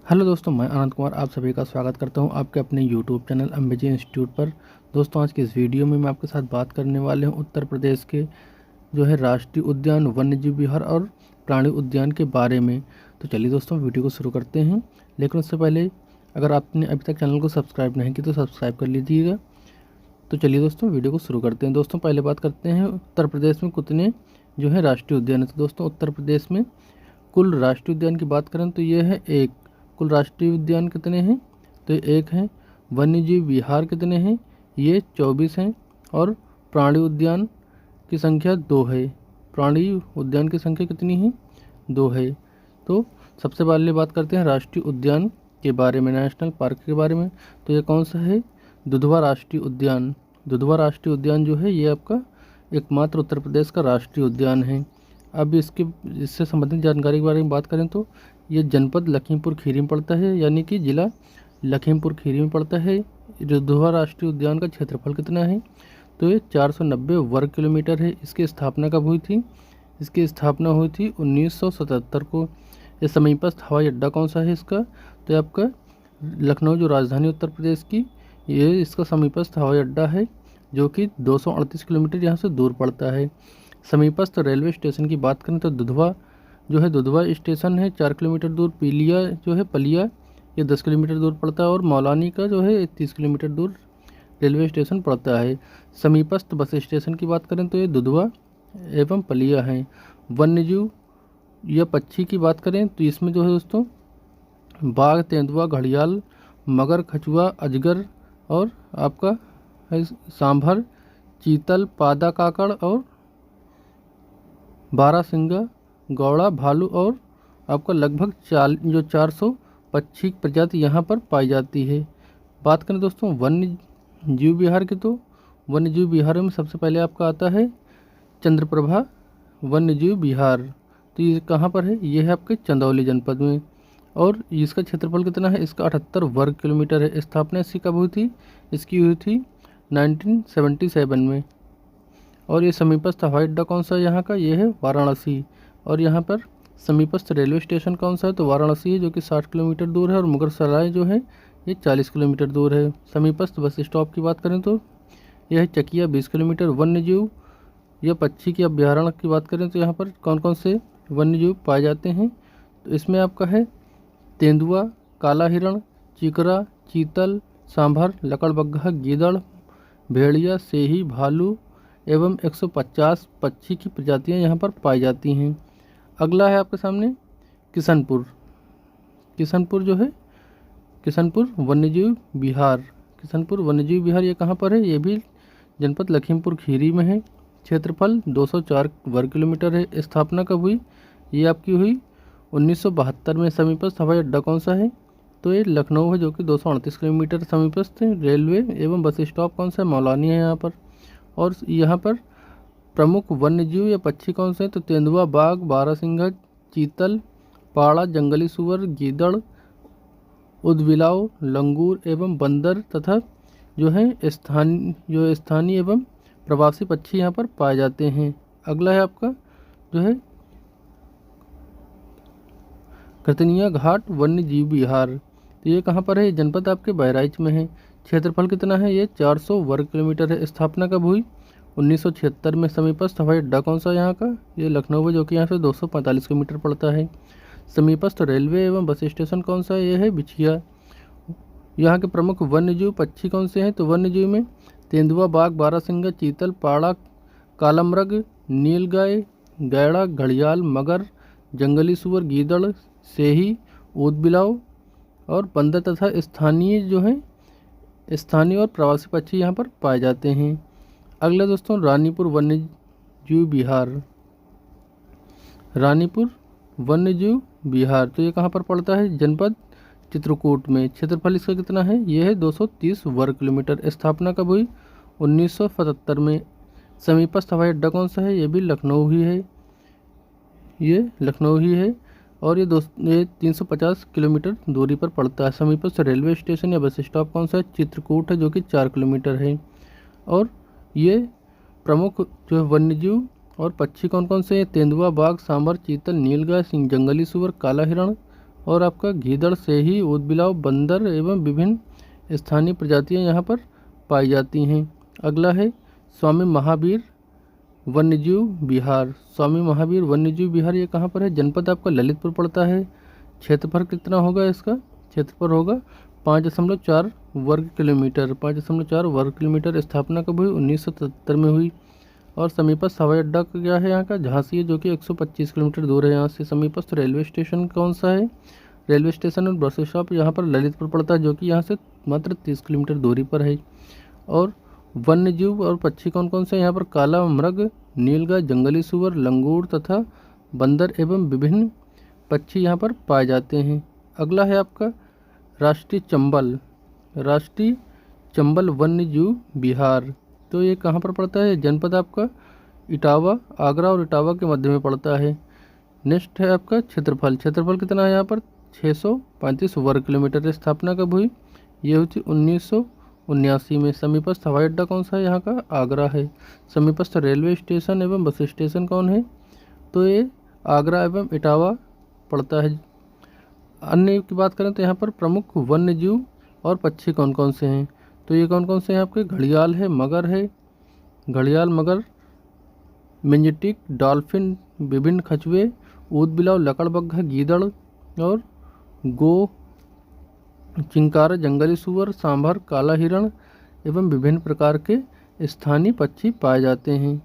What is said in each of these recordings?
Hello दोस्तों, मैं आनंद कुमार आप सभी का स्वागत करता हूं आपके अपने यूट्यूब चैनल अंबेजी इंस्टीट्यूट पर। दोस्तों, आज की इस वीडियो में मैं आपके साथ बात करने वाले हूं उत्तर प्रदेश के राष्ट्रीय उद्यान, वन्यजीव विहार और प्राणी उद्यान के बारे में। तो चलिए दोस्तों, वीडियो को शुरू करते हैं। लेकिन उससे पहले अगर आपने अभी तक चैनल को सब्सक्राइब नहीं किया तो सब्सक्राइब कर लीजिएगा। तो चलिए दोस्तों, वीडियो को शुरू करते हैं। दोस्तों, पहले बात करते हैं उत्तर प्रदेश में कितने राष्ट्रीय उद्यान है। तो दोस्तों, उत्तर प्रदेश में कुल राष्ट्रीय उद्यान की बात करें तो ये है एक। कुल राष्ट्रीय उद्यान कितने हैं तो एक हैं। वन्यजीव विहार कितने हैं, ये 24 हैं। और प्राणी उद्यान की संख्या 2 है। प्राणी उद्यान की संख्या कितनी है, 2 है। तो सबसे पहले बात करते हैं राष्ट्रीय उद्यान के बारे में, नेशनल पार्क के बारे में। तो ये कौन सा है, दुधवा राष्ट्रीय उद्यान। दुधवा राष्ट्रीय उद्यान जो है ये आपका एकमात्र उत्तर प्रदेश का राष्ट्रीय उद्यान है। अब इससे संबंधित जानकारी के बारे में बात करें तो ये जनपद लखीमपुर खीरी में पड़ता है, यानी कि जिला लखीमपुर खीरी में पड़ता है। दुधवा राष्ट्रीय उद्यान का क्षेत्रफल कितना है तो ये 490 वर्ग किलोमीटर है। इसकी स्थापना कब हुई थी, इसकी स्थापना हुई थी 1977 को। ये समीपस्थ हवाई अड्डा कौन सा है इसका, तो ये आपका लखनऊ, जो राजधानी उत्तर प्रदेश की, ये इसका समीपस्थ हवाई अड्डा है, जो कि 238 किलोमीटर यहाँ से दूर पड़ता है। समीपस्थ रेलवे स्टेशन की बात करें तो दुधवा दुधवा स्टेशन है 4 किलोमीटर दूर। पलिया ये 10 किलोमीटर दूर पड़ता है। और मौलानी का 30 किलोमीटर दूर रेलवे स्टेशन पड़ता है। समीपस्थ बस स्टेशन की बात करें तो ये दुधवा एवं पलिया हैं। वन्यजीव या पक्षी की बात करें तो इसमें दोस्तों बाघ, तेंदुआ, घड़ियाल, मगर, कछुआ, अजगर और आपका है सांभर, चीतल, पादा काकड़ और बारहसिंगा, गौड़ा, भालू और आपका लगभग 400 पक्षी प्रजाति यहाँ पर पाई जाती है। बात करें दोस्तों वन्य जीव विहार की, तो वन्य जीव विहार में सबसे पहले आपका आता है चंद्रप्रभा वन्य जीव विहार। तो ये कहाँ पर है, ये है आपके चंदौली जनपद में। और इसका क्षेत्रफल कितना है, इसका 78 वर्ग किलोमीटर है। स्थापना इसकी कब हुई थी, इसकी हुई थी 1977 में। और ये समीपस्थ हवाई अड्डा कौन सा है यहाँ का, ये है वाराणसी। और यहाँ पर समीपस्थ रेलवे स्टेशन कौन सा है, तो वाराणसी है, जो कि 60 किलोमीटर दूर है। और मुगलसराय जो है ये 40 किलोमीटर दूर है। समीपस्थ बस स्टॉप की बात करें तो यह है चकिया, 20 किलोमीटर। वन्यजीव या पक्षी की अभ्यारण्य की बात करें तो यहाँ पर कौन कौन से वन्यजीव पाए जाते हैं, तो इसमें आपका है तेंदुआ, काला हिरण, चिकरा, चीतल, सांभर, लकड़बग्घा, गीदड़, भेड़िया, सेही, भालू एवं 150 पक्षी की प्रजातियां यहाँ पर पाई जाती हैं। अगला है आपके सामने किशनपुर। किशनपुर किशनपुर वन्यजीव विहार। किशनपुर वन्यजीव विहार ये कहाँ पर है, ये भी जनपद लखीमपुर खीरी में है। क्षेत्रफल 204 वर्ग किलोमीटर है। स्थापना कब हुई, ये आपकी हुई 1972 में। समीपस्थ हवाई अड्डा कौन सा है, तो ये लखनऊ है, जो कि 238 किलोमीटर समीपस्थ है। रेलवे एवं बस स्टॉप कौन सा है, मौलानी है यहाँ पर। और यहाँ पर प्रमुख वन्यजीव या पक्षी कौन से हैं, तो तेंदुआ, बाघ, बारहसिंगा, चीतल, पाड़ा, जंगली सुअर, गीदड़, उदबिलाव, लंगूर एवं बंदर तथा स्थानीय एवं प्रवासी पक्षी यहाँ पर पाए जाते हैं। अगला है आपका कृतनिया घाट वन्य जीव विहार। तो ये कहाँ पर है, जनपद आपके बहराइच में है। क्षेत्रफल कितना है, ये 400 वर्ग किलोमीटर है। स्थापना कब हुई, 1976 में। समीपस्थ हवाई अड्डा कौन सा यहाँ का, ये लखनऊ है, जो कि यहाँ से 245 किलोमीटर पड़ता है। समीपस्थ रेलवे एवं बस स्टेशन कौन सा है, ये है बिछिया। यहाँ के प्रमुख वन्यजीव पक्षी कौन से हैं, तो वन्यजीव में तेंदुआ, बाघ, बारहसिंगा, चीतल, पाड़ा, कालामृग, नीलगाय, गैड़ा, घड़ियाल, मगर, जंगली सुअर, गीदड़, सेही, ऊदबिलाव और बंदर तथा स्थानीय और प्रवासी पक्षी यहाँ पर पाए जाते हैं। अगला दोस्तों रानीपुर वन्यजीव विहार। रानीपुर वन्यजीव विहार, तो ये कहाँ पर पड़ता है, जनपद चित्रकूट में। क्षेत्रफल इसका कितना है, ये है 230 वर्ग किलोमीटर। स्थापना कब हुई, 1977 में। समीपस्थ हवाई अड्डा कौन सा है, ये भी लखनऊ ही है, ये लखनऊ ही है। और ये 350 किलोमीटर दूरी पर पड़ता है। समीपस्थ रेलवे स्टेशन या बस स्टॉप कौन सा है, चित्रकूट है, जो कि 4 किलोमीटर है। और ये प्रमुख वन्यजीव और पक्षी कौन कौन से हैं, तेंदुआ, बाघ, सांभर, चीतल, नीलगाय, जंगली सुअर, काला हिरण और आपका गीदड़ से ही ऊदबिलाव बंदर एवं विभिन्न स्थानीय प्रजातियां यहाँ पर पाई जाती हैं। अगला है स्वामी महावीर वन्यजीव विहार। स्वामी महावीर वन्यजीव विहार ये कहाँ पर है? जनपद आपका ललितपुर पड़ता है। क्षेत्रफल कितना होगा इसका? क्षेत्रफल होगा 5.4 वर्ग किलोमीटर। 5.4 वर्ग किलोमीटर। स्थापना कब हुई? 1977 में हुई। और समीपस्थ हवाई अड्डा क्या है यहाँ का? झांसी है, जो कि 125 किलोमीटर दूर है यहाँ से। समीपस्थ रेलवे स्टेशन कौन सा है? रेलवे स्टेशन और बस स्टॉप यहाँ पर ललितपुर पड़ता है, जो कि यहाँ से मात्र 30 किलोमीटर दूरी पर है। और वन्य जीव और पक्षी कौन कौन से यहाँ पर? काला मृग, नीलगाय, जंगली सुअर, लंगूर तथा बंदर एवं विभिन्न पक्षी यहाँ पर पाए जाते हैं। अगला है आपका राष्ट्रीय चंबल वन्य जीव विहार। तो ये कहाँ पर पड़ता है? जनपद आपका इटावा, आगरा और इटावा के मध्य में पड़ता है। नेक्स्ट है आपका क्षेत्रफल। क्षेत्रफल कितना है यहाँ पर? 635 वर्ग किलोमीटर। स्थापना कब हुई? ये हुई थी 1979 में। समीपस्थ हवाई अड्डा कौन सा है यहाँ का? आगरा है। समीपस्थ रेलवे स्टेशन एवं बस स्टेशन कौन है? तो ये आगरा एवं इटावा पड़ता है। अन्य की बात करें तो यहाँ पर प्रमुख वन्य जीव और पक्षी कौन कौन से हैं? तो ये कौन कौन से हैं आपके? घड़ियाल है, मगर है, घड़ियाल, मगर, मिंजटिक, डॉल्फिन, विभिन्न कछुए, ऊदबिलाव, लकड़बग्घा, गीदड़ और गो, चिंकारा, जंगली सुअर, सांभर, काला हिरण एवं विभिन्न प्रकार के स्थानीय पक्षी पाए जाते हैं।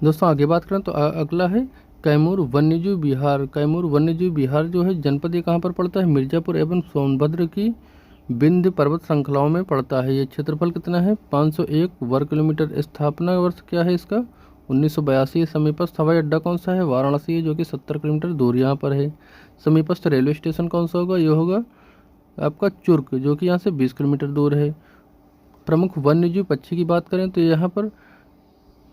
दोस्तों आगे बात करें तो अगला है कैमूर वन्यजीव विहार। कैमूर वन्यजीव विहार जो है जनपद ये कहाँ पर पड़ता है? मिर्जापुर एवं सोनभद्र की विंध्य पर्वत श्रृंखलाओं में पड़ता है। ये क्षेत्रफल कितना है? 501 वर्ग किलोमीटर। स्थापना वर्ष क्या है इसका? 1982। समीपस्थ हवाई अड्डा कौन सा है? वाराणसी है, जो कि 70 किलोमीटर दूर यहाँ पर है। समीपस्थ रेलवे स्टेशन कौन सा होगा? ये होगा आपका चुर्क, जो कि यहाँ से 20 किलोमीटर दूर है। प्रमुख वन्यजीव पक्षी की बात करें तो यहाँ पर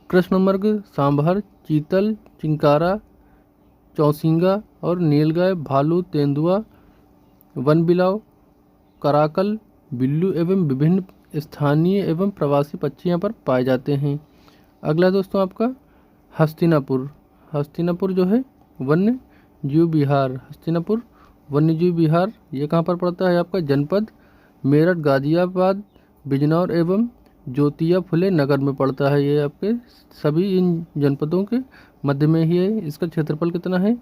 कृष्णमृग, सांभर, चीतल, चिंकारा, चौसिंगा और नीलगाय, भालू, तेंदुआ, वनबिलाव, कराकल, बिल्लू एवं विभिन्न स्थानीय एवं प्रवासी पक्षी यहाँ पर पाए जाते हैं। अगला दोस्तों आपका हस्तिनापुर। हस्तिनापुर जो है वन्य जीव विहार। हस्तिनापुर वन्य जीव विहार ये कहाँ पर पड़ता है? आपका जनपद मेरठ, गाजियाबाद, बिजनौर एवं ज्योतिया फुले नगर में पड़ता है। ये आपके सभी इन जनपदों के मध्य में ही है। इसका क्षेत्रफल कितना है?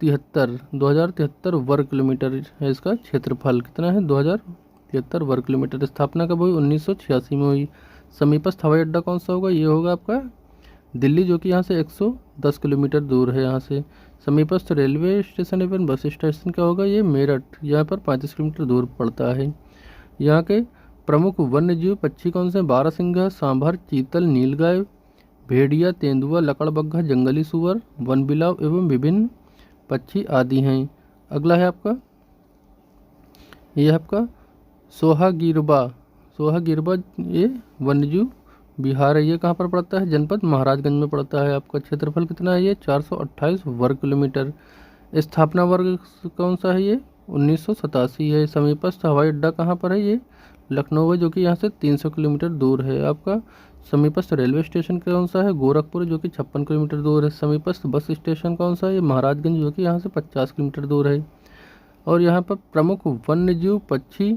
2073 वर्ग किलोमीटर है इसका क्षेत्रफल। कितना है? 2073 वर्ग किलोमीटर। स्थापना कब हुई? 1986 में हुई। समीपस्थ हवाई अड्डा कौन सा होगा? ये होगा आपका दिल्ली, जो कि यहाँ से 110 किलोमीटर दूर है यहाँ से। समीपस्थ रेलवे स्टेशन एवं बस स्टेशन क्या होगा? ये मेरठ, यहाँ पर 35 किलोमीटर दूर पड़ता है। यहाँ के प्रमुख वन्यजीव पक्षी कौन से? बारहसिंघा, सांभर, चीतल, नीलगाय, भेड़िया, तेंदुआ, लकड़बग्घा, जंगली सुअर, वनबिलाव एवं विभिन्न पक्षी आदि हैं। अगला है आपका ये आपका सोहागिरबा। सोहागिरबा ये वन्यजीव विहार है। ये कहाँ पर पड़ता है? जनपद महाराजगंज में पड़ता है। आपका क्षेत्रफल कितना है? ये 428 वर्ग किलोमीटर। स्थापना वर्ग कौन सा है? ये 1987 है। समीपस्थ हवाई अड्डा कहाँ पर है? ये लखनऊ है, जो कि यहाँ से 300 किलोमीटर दूर है। आपका समीपस्थ रेलवे स्टेशन कौन सा है? गोरखपुर, जो कि 56 किलोमीटर दूर है। समीपस्थ बस स्टेशन कौन सा है? ये महाराजगंज, जो कि यहाँ से 50 किलोमीटर दूर है। और यहाँ पर प्रमुख वन्यजीव पक्षी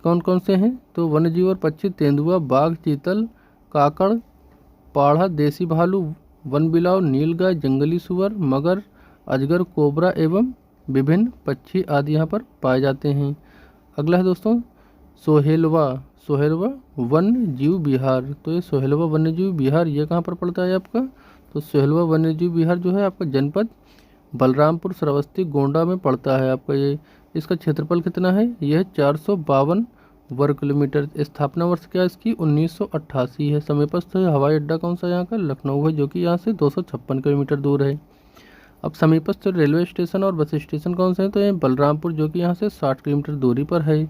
कौन कौन से हैं? तो वन्यजीव और पक्षी तेंदुआ, बाघ, चीतल, काकड़, पाढ़ा, देसी भालू, वनबिलाव, नीलगाय, जंगली सुअर, मगर, अजगर, कोबरा एवं विभिन्न पक्षी आदि यहाँ पर पाए जाते हैं। अगला है दोस्तों सोहेलवा वन्य जीव विहार। तो ये सोहेलवा वन्य जीव विहार ये कहाँ पर पड़ता है आपका? तो सोहेलवा वन्य जीव विहार जो है आपका जनपद बलरामपुर, श्रावस्ती, गोंडा में पड़ता है आपका ये। इसका क्षेत्रफल कितना है? यह 452 वर्ग किलोमीटर। स्थापना वर्ष क्या है इसकी? 1988 है। समीपस्थ हवाई अड्डा कौन सा यहाँ का? लखनऊ है, जो कि यहाँ से 256 किलोमीटर दूर है। अब समीपस्थ रेलवे स्टेशन और बस स्टेशन कौन से हैं? तो ये बलरामपुर, जो कि यहाँ से 60 किलोमीटर दूरी पर है।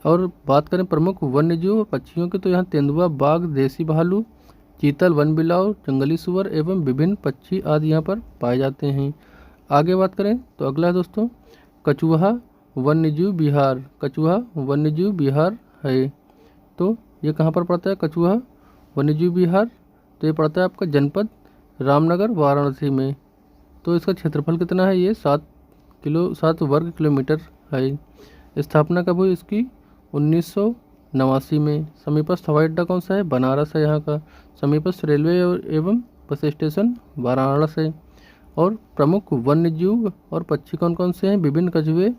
और बात करें प्रमुख वन्यजीव पक्षियों की, तो यहाँ तेंदुआ, बाघ, देसी भालू, चीतल, वनबिलाव, जंगली सुअर एवं विभिन्न पक्षी आदि यहाँ पर पाए जाते हैं। आगे बात करें तो अगला है दोस्तों कछुआ वन्यजीव विहार। कछुआ वन्यजीव विहार है, तो ये कहाँ पर पड़ता है? कछुआ वन्यजीव विहार तो ये पड़ता है आपका जनपद रामनगर, वाराणसी में। तो इसका क्षेत्रफल कितना है, ये 7 वर्ग किलोमीटर है। स्थापना कब हुई इसकी, 1989 में। समीपस्थ हवाई अड्डा कौन सा है, बनारस है यहाँ का। समीपस्थ रेलवे एवं बस स्टेशन वाराणसी है। और प्रमुख वन्य जीव और पक्षी कौन कौन से हैं, विभिन्न कछुए,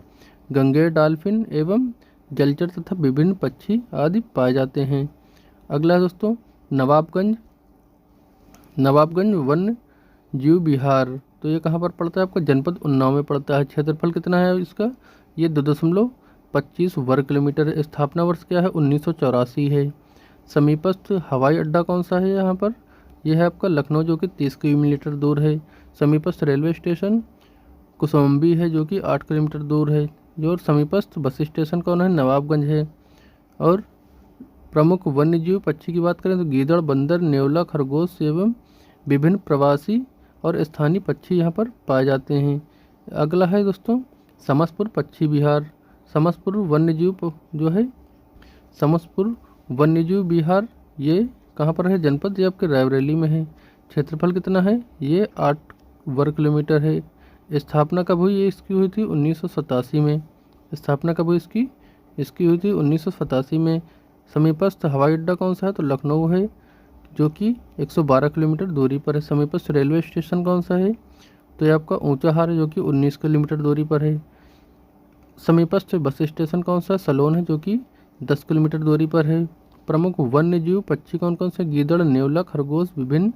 गंगेय डॉल्फिन एवं जलचर तथा विभिन्न पक्षी आदि पाए जाते हैं। अगला है दोस्तों नवाबगंज वन्य जीव विहार। तो ये कहाँ पर पड़ता है, आपका जनपद उन्नाव में पड़ता है। क्षेत्रफल कितना है इसका, ये 2.25 वर्ग किलोमीटर है। स्थापना वर्ष क्या है, 1984 है। समीपस्थ हवाई अड्डा कौन सा है यहाँ पर, यह है आपका लखनऊ जो कि 30 किलोमीटर दूर है। समीपस्थ रेलवे स्टेशन कुसुम्बी है जो कि 8 किलोमीटर दूर है। जो समीपस्थ बस स्टेशन कौन है, नवाबगंज है। और प्रमुख वन्य जीव पक्षी की बात करें तो गीदड़, बंदर, नेवला, खरगोश एवं विभिन्न प्रवासी और स्थानीय पक्षी यहाँ पर पाए जाते हैं। अगला है दोस्तों समसपुर पक्षी विहार। समसपुर वन्यजीव विहार ये कहाँ पर है, जनपद ये आपके रायबरेली में है। क्षेत्रफल कितना है, ये 8 वर्ग किलोमीटर है। स्थापना कब हुई, ये इसकी हुई थी 1987 में। स्थापना कब हुई इसकी हुई थी 1987 में। समीपस्थ हवाई अड्डा कौन सा है, तो लखनऊ है जो कि 112 किलोमीटर दूरी पर है। समीपस्थ रेलवे स्टेशन कौन सा है, तो ये आपका ऊंचाहार है जो कि 19 किलोमीटर दूरी पर है। समीपस्थ बस स्टेशन कौन सा है, सलोन है जो कि 10 किलोमीटर दूरी पर है। प्रमुख वन्य जीव पक्षी कौन कौन से, गीदड़, नेवला, खरगोश, विभिन्न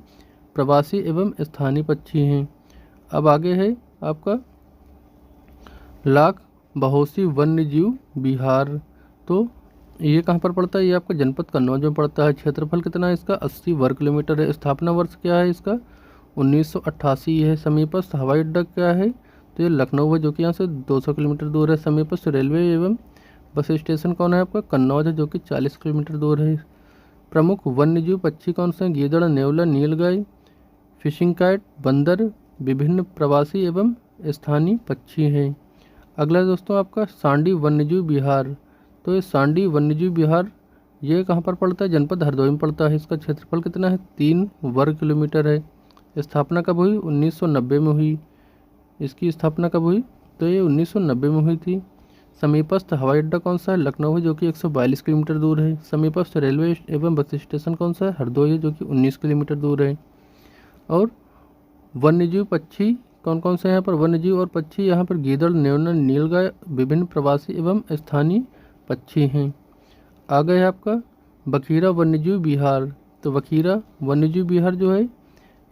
प्रवासी एवं स्थानीय पक्षी हैं। अब आगे है आपका लाख बहोसी वन्य जीव विहार। तो ये कहाँ पर पड़ता है, ये आपका जनपद कन्नौज में पड़ता है। क्षेत्रफल कितना है इसका, 80 वर्ग किलोमीटर है। स्थापना वर्ष क्या है इसका, 1988 है। समीपस्थ हवाई अड्डा क्या है, तो ये लखनऊ है जो कि यहाँ से 200 किलोमीटर दूर है। समीपस्थ रेलवे एवं बस स्टेशन कौन है आपका, कन्नौज है जो कि 40 किलोमीटर दूर है। प्रमुख वन्यजीव पक्षी कौन से हैं, गीदड़, नेवला, नीलगाय, फिशिंग काइट, बंदर, विभिन्न प्रवासी एवं स्थानीय पक्षी हैं। अगला दोस्तों आपका सांडी वन्यजीव विहार। तो ये सांडी वन्यजीव विहार ये कहाँ पर पड़ता है, जनपद हरदोई में पड़ता है। इसका क्षेत्रफल कितना है, 3 वर्ग किलोमीटर है। स्थापना कब हुई, 1990 में हुई। इसकी स्थापना कब हुई, तो ये 1990 में हुई थी। समीपस्थ हवाई अड्डा कौन सा है, लखनऊ है जो कि 142 किलोमीटर दूर है। समीपस्थ रेलवे एवं बस स्टेशन कौन सा है, हरदोई है जो कि 19 किलोमीटर दूर है। और वन्यजीव पक्षी कौन कौन से हैं यहाँ पर, वन्यजीव और पक्षी यहाँ पर गीदड़, नेवला, नीलगाय, विभिन्न प्रवासी एवं स्थानीय पक्षी हैं। आगे है आपका बखीरा वन्यजीव विहार। तो बखीरा वन्यजीव विहार जो है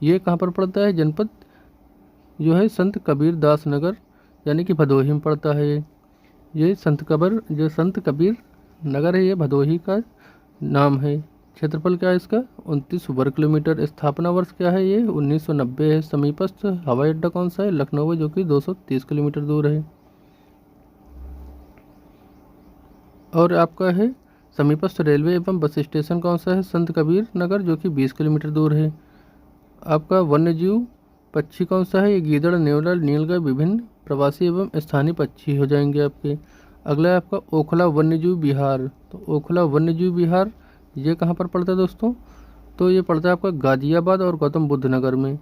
ये कहाँ पर पड़ता है, जनपद जो है संत कबीर दास नगर यानी कि भदोही में पड़ता है। ये संत कबीर नगर है, ये भदोही का नाम है। क्षेत्रफल क्या है इसका, 29 वर्ग किलोमीटर। स्थापना वर्ष क्या है, ये 1990 है। समीपस्थ हवाई अड्डा कौन सा है, लखनऊ है जो कि 230 किलोमीटर दूर है। और आपका है समीपस्थ रेलवे एवं बस स्टेशन कौन सा है, संत कबीर नगर जो कि 20 किलोमीटर दूर है। आपका वन्यजीव पक्षी कौन सा है, ये गीदड़, नेवला, नीलगाय, विभिन्न प्रवासी एवं स्थानीय पक्षी हो जाएंगे आपके। अगला है आपका ओखला वन्यजीव विहार। तो ओखला वन्यजीव विहार ये कहाँ पर पड़ता है दोस्तों, तो ये पड़ता है आपका गाजियाबाद और गौतम बुद्ध नगर में,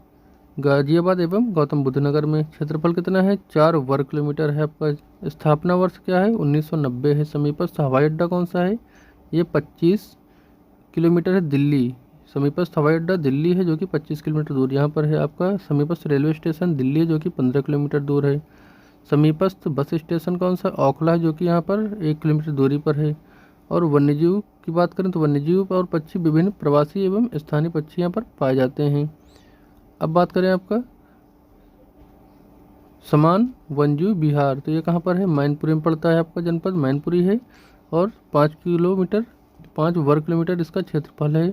गाजियाबाद एवं गौतम बुद्ध नगर में। क्षेत्रफल कितना है, 4 वर्ग किलोमीटर है आपका। स्थापना वर्ष क्या है, 1990 है। समीपस्थ हवाई अड्डा कौन सा है, ये 25 किलोमीटर है, दिल्ली। समीपस्थ हवाई अड्डा दिल्ली है जो कि 25 किलोमीटर दूर यहाँ पर है आपका। समीपस्थ रेलवे स्टेशन दिल्ली है जो कि 15 किलोमीटर दूर है। समीपस्थ बस स्टेशन कौन सा, ओखला है जो कि यहाँ पर 1 किलोमीटर दूरी पर है। और वन्यजीव की बात करें तो वन्यजीव और पक्षी, विभिन्न प्रवासी एवं स्थानीय पक्षी यहाँ पर पाए जाते हैं। अब बात करें आपका समान वन्यजीव विहार। तो ये कहाँ पर है, मैनपुरी में पड़ता है आपका, जनपद मैनपुरी है। और 5 वर्ग किलोमीटर इसका क्षेत्रफल है।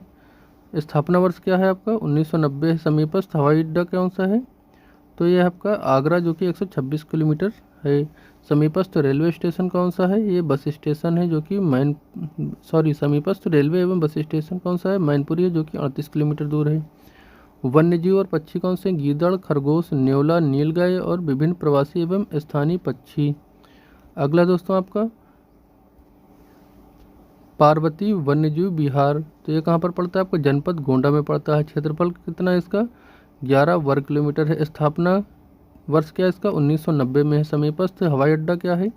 स्थापना वर्ष क्या है आपका, 1990 है। समीपस्थ हवाई अड्डा कौन सा है, तो ये आपका आगरा जो कि 126 किलोमीटर है। समीपस्थ रेलवे स्टेशन कौन सा है, ये बस स्टेशन है जो कि समीपस्थ रेलवे एवं बस स्टेशन कौन सा है, मैनपुरी है जो कि 38 किलोमीटर दूर है। वन्यजीव और पक्षी कौन से, गीदड़, खरगोश, नेवला, नीलगाय और विभिन्न प्रवासी एवं स्थानीय पक्षी। अगला दोस्तों आपका पार्वती वन्यजीव विहार। तो ये कहाँ पर पड़ता है आपका, जनपद गोंडा में पड़ता है। क्षेत्रफल कितना है इसका, 11 वर्ग किलोमीटर है। स्थापना वर्ष क्या है इसका 1990 में है। समीपस्थ हवाई अड्डा क्या है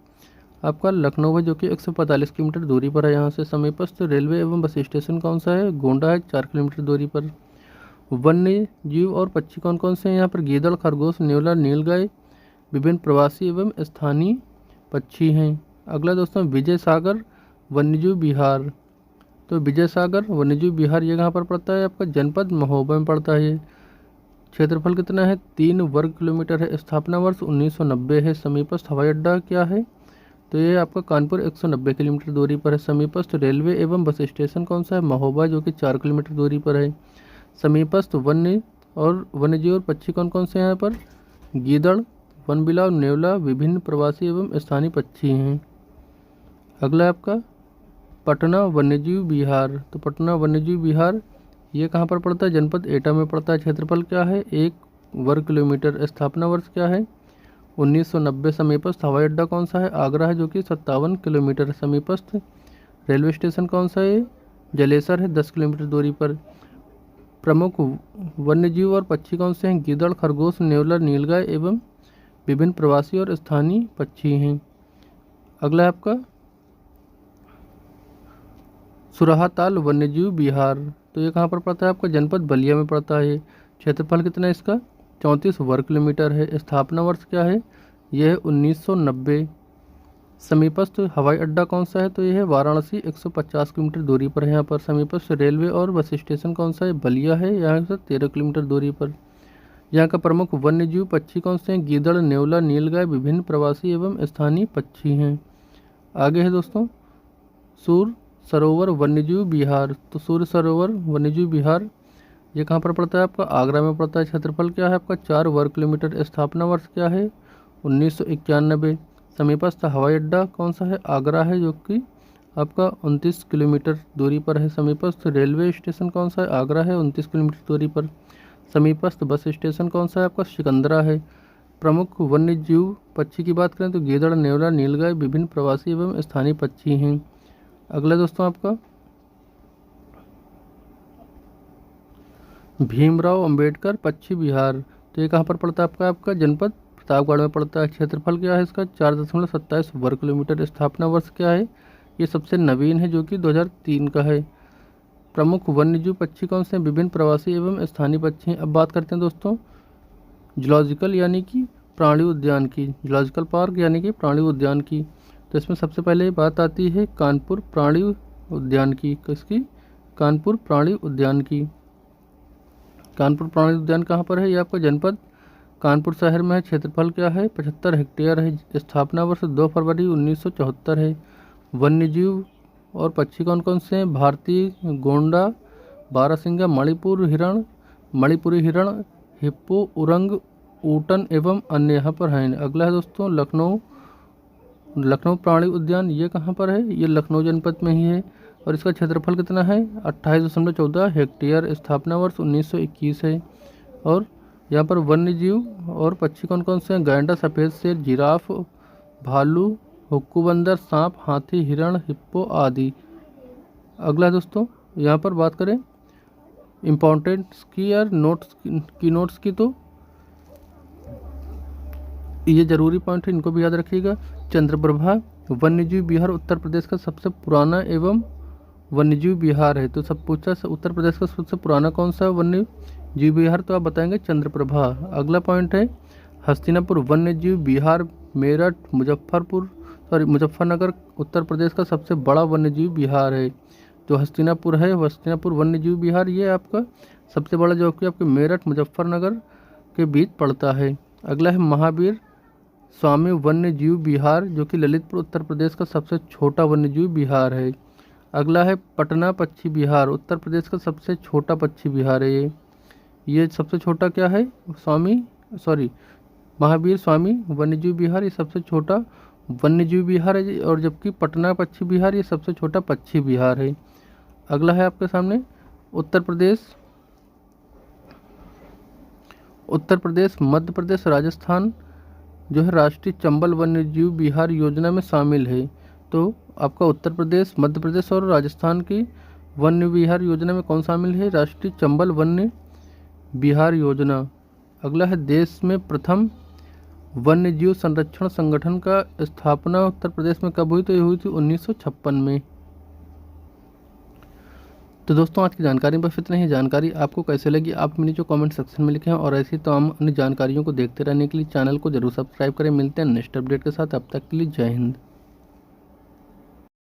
आपका लखनऊ है, जो कि 145 किलोमीटर दूरी पर है यहाँ से। समीपस्थ रेलवे एवं बस स्टेशन कौन सा है, गोंडा है, 4 किलोमीटर दूरी पर। वन्य जीव और पक्षी कौन कौन से हैं यहाँ पर, गीदड़, खरगोश, न्योला, नीलगाय, विभिन्न प्रवासी एवं स्थानीय पक्षी हैं। अगला दोस्तों विजय सागर वन्यजीव विहार। तो विजय सागर वन्यजीव विहार ये कहाँ पर पड़ता है आपका, जनपद महोबा में पड़ता है। ये क्षेत्रफल कितना है, 3 वर्ग किलोमीटर है। स्थापना वर्ष 1990 है। समीपस्थ हवाई अड्डा क्या है, तो ये आपका कानपुर 190 किलोमीटर दूरी पर है। समीपस्थ रेलवे एवं बस स्टेशन कौन सा है, महोबा, जो कि 4 किलोमीटर दूरी पर है। समीपस्थ वन्य और वन्यजीव और पक्षी कौन कौन से हैं यहाँ पर, गीदड़, वनबिलाव, नेवला, विभिन्न प्रवासी एवं स्थानीय पक्षी हैं। अगला आपका पटना वन्यजीव विहार। तो पटना वन्यजीव विहार ये कहाँ पर पड़ता है, जनपद एटा में पड़ता है। क्षेत्रफल क्या है, 1 वर्ग किलोमीटर। स्थापना वर्ष क्या है 1990। समीपस्थ हवाई अड्डा कौन सा है, आगरा है, जो कि 57 किलोमीटर। समीपस्थ रेलवे स्टेशन कौन सा है, जलेसर है, 10 किलोमीटर दूरी पर। प्रमुख वन्यजीव और पक्षी कौन से हैं, गीदड़, खरगोश, नेवला, नीलगाय एवं विभिन्न प्रवासी और स्थानीय पक्षी हैं। अगला है आपका सुराहाताल वन्यजीव विहार। तो ये कहाँ पर पड़ता है आपका, जनपद बलिया में पड़ता है। क्षेत्रफल कितना है इसका, 34 वर्ग किलोमीटर है। स्थापना वर्ष क्या है, यह है 1990। समीपस्थ हवाई अड्डा कौन सा है, तो यह है वाराणसी, 150 किलोमीटर दूरी पर है यहाँ पर। समीपस्थ रेलवे और बस स्टेशन कौन सा है, बलिया है, यहाँ से 13 किलोमीटर दूरी पर। यहाँ का प्रमुख वन्यजीव पक्षी कौन से हैं, गीदड़, नेवला, नीलगाय, विभिन्न प्रवासी एवं स्थानीय पक्षी हैं। आगे है दोस्तों सूर सरोवर वन्यजीव विहार। तो सूर्य सरोवर वन्यजीव विहार ये कहाँ पर पड़ता है आपका, आगरा में पड़ता है। क्षेत्रफल क्या है आपका, 4 वर्ग किलोमीटर। स्थापना वर्ष क्या है 1991। समीपस्थ हवाई अड्डा कौन सा है, आगरा है, जो कि आपका 29 किलोमीटर दूरी पर है। समीपस्थ रेलवे स्टेशन कौन सा है, आगरा है, 29 किलोमीटर दूरी पर। समीपस्थ बस स्टेशन कौन सा है आपका, सिकंदरा है। प्रमुख वन्यजीव पक्षी की बात करें तो गीदड़, नेवला, नीलगाय, विभिन्न प्रवासी एवं स्थानीय पक्षी हैं। अगला दोस्तों आपका भीमराव अंबेडकर पक्षी विहार। तो ये कहाँ पर पड़ता है आपका जनपद प्रतापगढ़ में पड़ता है। क्षेत्रफल क्या है इसका, 4.27 वर्ग किलोमीटर। स्थापना वर्ष क्या है, ये सबसे नवीन है, जो कि 2003 का है। प्रमुख वन्यजीव पक्षी कौन से हैं, विभिन्न प्रवासी एवं स्थानीय पक्षी। अब बात करते हैं दोस्तों जूलॉजिकल यानी कि प्राणी उद्यान की, जूलॉजिकल पार्क यानी कि प्राणी उद्यान की। तो इसमें सबसे पहले बात आती है कानपुर प्राणी उद्यान की। किसकी, कानपुर प्राणी उद्यान की। कानपुर प्राणी उद्यान कहाँ पर है, ये आपका जनपद कानपुर शहर में है। क्षेत्रफल क्या है 75 हेक्टेयर है। स्थापना वर्ष 2 फरवरी 1974 है। वन्यजीव और पक्षी कौन कौन से हैं, भारतीय गोंडा, बारहसिंगा, मणिपुरी हिरण, हिप्पो, उरंग, ऊटन एवं अन्य यहाँ पर हैं। अगला है दोस्तों लखनऊ प्राणी उद्यान। ये कहाँ पर है, ये लखनऊ जनपद में ही है और इसका क्षेत्रफल कितना है 28.14 हेक्टेयर। स्थापना वर्ष 1921 है। और यहाँ पर वन्यजीव और पक्षी कौन कौन से हैं, गैंडा, सफ़ेद शेर, जिराफ, भालू, हुक्कू बंदर, सांप, हाथी, हिरण, हिप्पो आदि। अगला दोस्तों यहाँ पर बात करें इम्पोर्टेंट्स की या नोट्स की तो ये जरूरी पॉइंट है, इनको भी याद रखिएगा। चंद्रप्रभा वन्यजीव विहार उत्तर प्रदेश का सबसे पुराना एवं वन्यजीव विहार है। तो सब पूछा उत्तर प्रदेश का सबसे पुराना कौन सा वन्यजीव विहार, तो आप बताएंगे चंद्रप्रभा। अगला पॉइंट है हस्तिनापुर वन्यजीव विहार मेरठ मुजफ्फरनगर उत्तर प्रदेश का सबसे बड़ा वन्यजीव विहार है। जो हस्तिनापुर है, हस्तिनापुर वन्यजीव विहार ये आपका सबसे बड़ा, जो कि आपके मेरठ मुजफ्फरनगर के बीच पड़ता है। अगला है महावीर स्वामी वन्यजीव विहार, जो कि ललितपुर उत्तर प्रदेश का सबसे छोटा वन्यजीव विहार है। अगला है पटना पक्षी विहार, उत्तर प्रदेश का सबसे छोटा पक्षी विहार है। ये सबसे छोटा क्या है, महावीर स्वामी वन्यजीव विहार ये सबसे छोटा वन्यजीव विहार है, और जबकि पटना पक्षी विहार ये सबसे छोटा पक्षी विहार है। अगला है आपके सामने उत्तर प्रदेश, मध्य प्रदेश, राजस्थान जो है राष्ट्रीय चंबल वन्यजीव विहार योजना में शामिल है। तो आपका उत्तर प्रदेश, मध्य प्रदेश और राजस्थान की वन्य विहार योजना में कौन शामिल है, राष्ट्रीय चंबल वन्य विहार योजना। अगला है देश में प्रथम वन्य जीव संरक्षण संगठन का स्थापना उत्तर प्रदेश में कब हुई? तो ये हुई थी 1956 में। तो दोस्तों आज की जानकारी बस इतना ही। जानकारी आपको कैसे लगी आप मुझे जो कमेंट सेक्शन में लिखें, और ऐसी तमाम अन्य जानकारियों को देखते रहने के लिए चैनल को जरूर सब्सक्राइब करें। मिलते हैं नेक्स्ट अपडेट के साथ, अब तक के लिए जय हिंद।